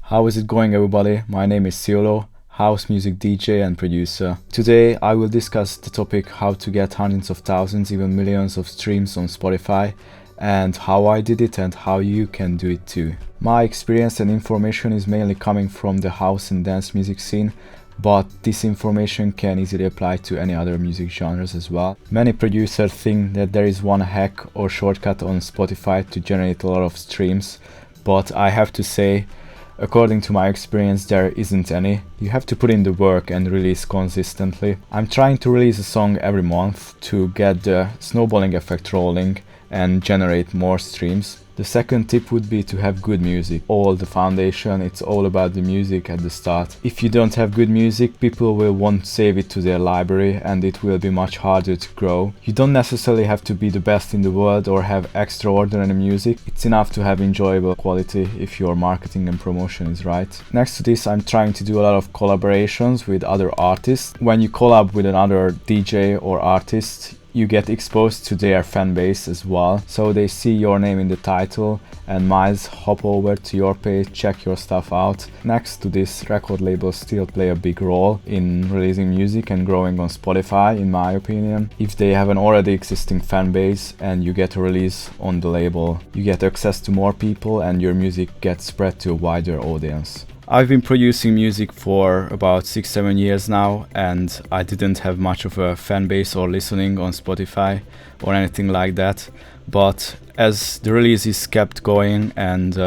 How is it going, everybody? My name is Ciolo, house music DJ and producer. Today I will discuss the topic how to get hundreds of thousands, even millions of streams on Spotify, and how I did it and how you can do it too. My experience and information is mainly coming from the house and dance music scene, but this information can easily apply to any other music genres as well. Many producers think that there is one hack or shortcut on Spotify to generate a lot of streams, but I have to say, according to my experience, there isn't any. You have to put in the work and release consistently. I'm trying to release a song every month to get the snowballing effect rolling and generate more streams. The second tip would be to have good music. All the foundation, it's all about the music at the start. If you don't have good music, people will want to save it to their library and it will be much harder to grow. You don't necessarily have to be the best in the world or have extraordinary music. It's enough to have enjoyable quality if your marketing and promotion is right. Next to this, I'm trying to do a lot of collaborations with other artists. When you collab with another DJ or artist, you get exposed to their fan base as well, so they see your name in the title and might hop over to your page, check your stuff out. Next to this, record labels still play a big role in releasing music and growing on Spotify, in my opinion. If they have an already existing fan base and you get a release on the label, you get access to more people and your music gets spread to a wider audience. I've been producing music for about 6-7 years now, and I didn't have much of a fan base or listening on Spotify or anything like that. But as the releases kept going and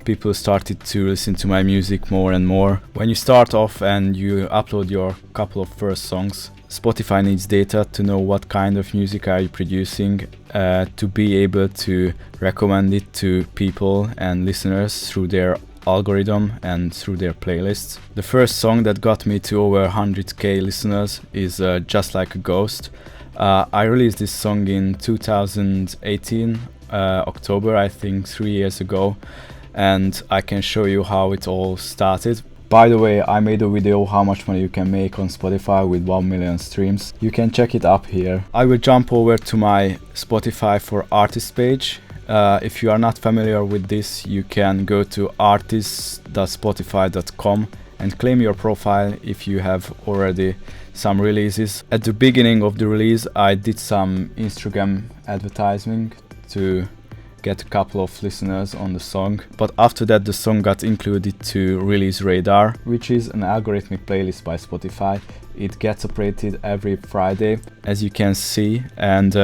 people started to listen to my music more and more, when you start off and you upload your couple of first songs, Spotify needs data to know what kind of music are you producing to be able to recommend it to people and listeners through their algorithm and through their playlists. The first song that got me to over 100k listeners is Just Like a Ghost. I released this song in 2018, October, I think 3 years ago, and I can show you how it all started. By the way, I made a video how much money you can make on Spotify with 1 million streams. You can check it up here. I will jump over to my Spotify for Artists page. If you are not familiar with this, you can go to artists.spotify.com and claim your profile if you have already some releases. At the beginning of the release, I did some Instagram advertising to get a couple of listeners on the song, but after that the song got included to Release Radar, which is an algorithmic playlist by Spotify. It gets updated every Friday, as you can see, and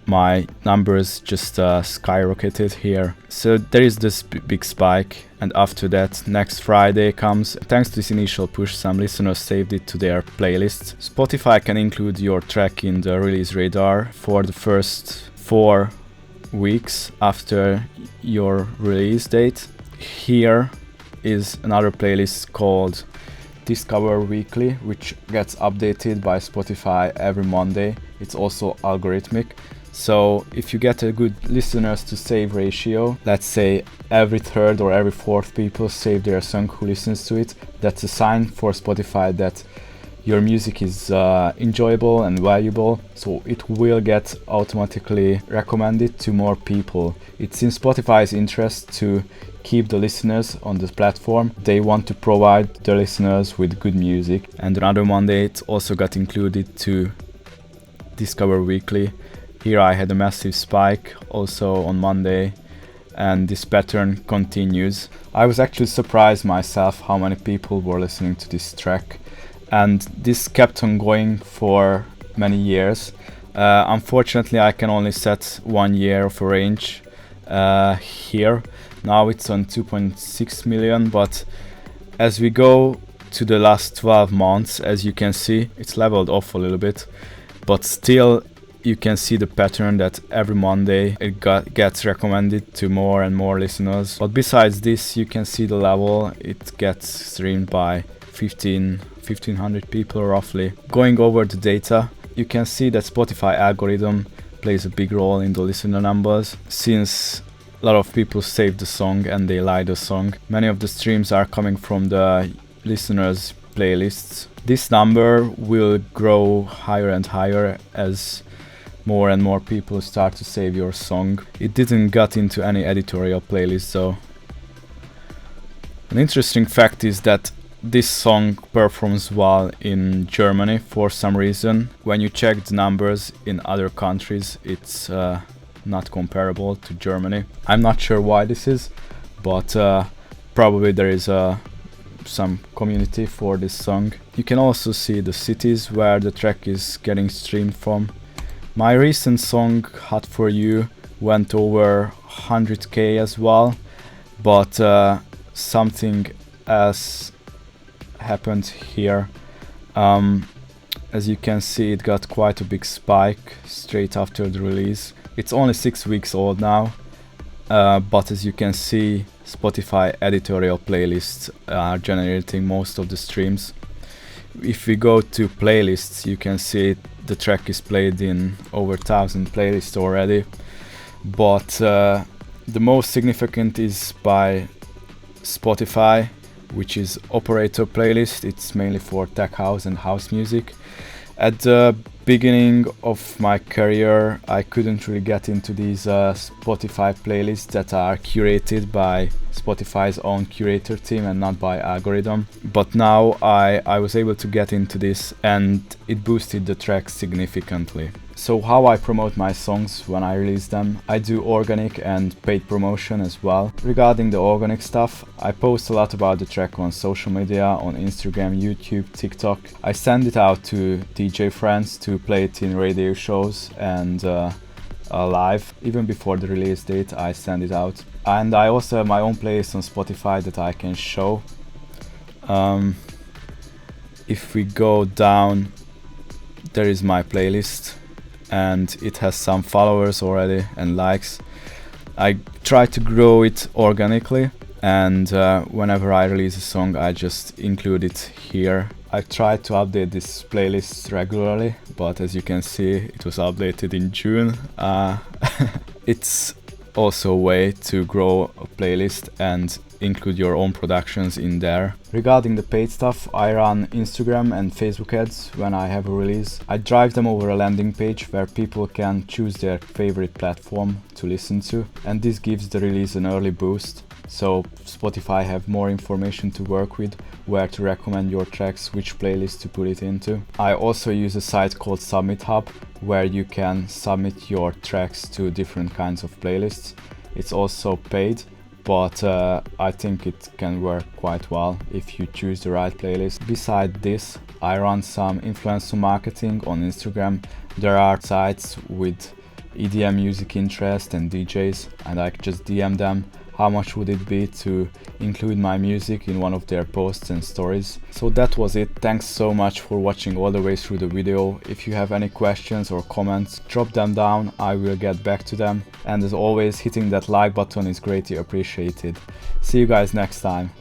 my numbers just skyrocketed here. So there is this big spike, and after that next Friday comes. Thanks to this initial push, some listeners saved it to their playlists. Spotify can include your track in the Release Radar for the first 4 weeks after your release date. Here is another playlist called Discover Weekly, which gets updated by Spotify every Monday. It's also algorithmic. So if you get a good listeners to save ratio, let's say every third or every fourth people save their song who listens to it, that's a sign for Spotify that your music is enjoyable and valuable, so it will get automatically recommended to more people. It's in Spotify's interest to keep the listeners on the platform. They want to provide the listeners with good music. And another Monday it also got included to Discover Weekly. Here I had a massive spike also on Monday, and this pattern continues. I was actually surprised myself how many people were listening to this track. And this kept on going for many years. Unfortunately, I can only set 1 year of a range here. Now it's on 2.6 million, but as we go to the last 12 months, as you can see, it's leveled off a little bit, but still you can see the pattern that every Monday it gets recommended to more and more listeners. But besides this, you can see the level, it gets streamed by 1500 people roughly. Going over the data, you can see that Spotify algorithm plays a big role in the listener numbers, since a lot of people save the song and they like the song. Many of the streams are coming from the listeners' playlists. This number will grow higher and higher as more and more people start to save your song. It didn't get into any editorial playlist though. An interesting fact is that this song performs well in Germany for some reason. When you check the numbers in other countries, it's not comparable to Germany. I'm not sure why this is, but probably there is some community for this song. You can also see the cities where the track is getting streamed from. My recent song Hot For You went over 100k as well, but something else happened here. As you can see, it got quite a big spike straight after the release. It's only 6 weeks old now, but as you can see, Spotify editorial playlists are generating most of the streams. If we go to playlists, you can see the track is played in over 1,000 playlists already, but the most significant is by Spotify, which is operator playlist. It's mainly for tech house and house music. At the beginning of my career, I couldn't really get into these Spotify playlists that are curated by Spotify's own curator team and not by algorithm. But now I was able to get into this, and it boosted the tracks significantly. So how I promote my songs when I release them: I do organic and paid promotion as well. Regarding the organic stuff, I post a lot about the track on social media, on Instagram, YouTube, TikTok. I send it out to DJ friends to play it in radio shows and live. Even before the release date, I send it out. And I also have my own playlist on Spotify that I can show. If we go down, there is my playlist, and it has some followers already and likes. I try to grow it organically, and whenever I release a song, I just include it here. I try to update this playlist regularly, but as you can see, it was updated in June. It's also a way to grow a playlist and include your own productions in there. Regarding the paid stuff, I run Instagram and Facebook ads when I have a release. I drive them over a landing page where people can choose their favorite platform to listen to, and this gives the release an early boost. So Spotify have more information to work with, where to recommend your tracks, which playlist to put it into. I also use a site called Submit Hub, where you can submit your tracks to different kinds of playlists. It's also paid, but I think it can work quite well if you choose the right playlist. Besides this, I run some influencer marketing on Instagram. There are sites with EDM music interest and DJs, and I just DM them how much would it be to include my music in one of their posts and stories. So that was it. Thanks so much for watching all the way through the video. If you have any questions or comments, drop them down, I will get back to them. And as always, hitting that like button is greatly appreciated. See you guys next time.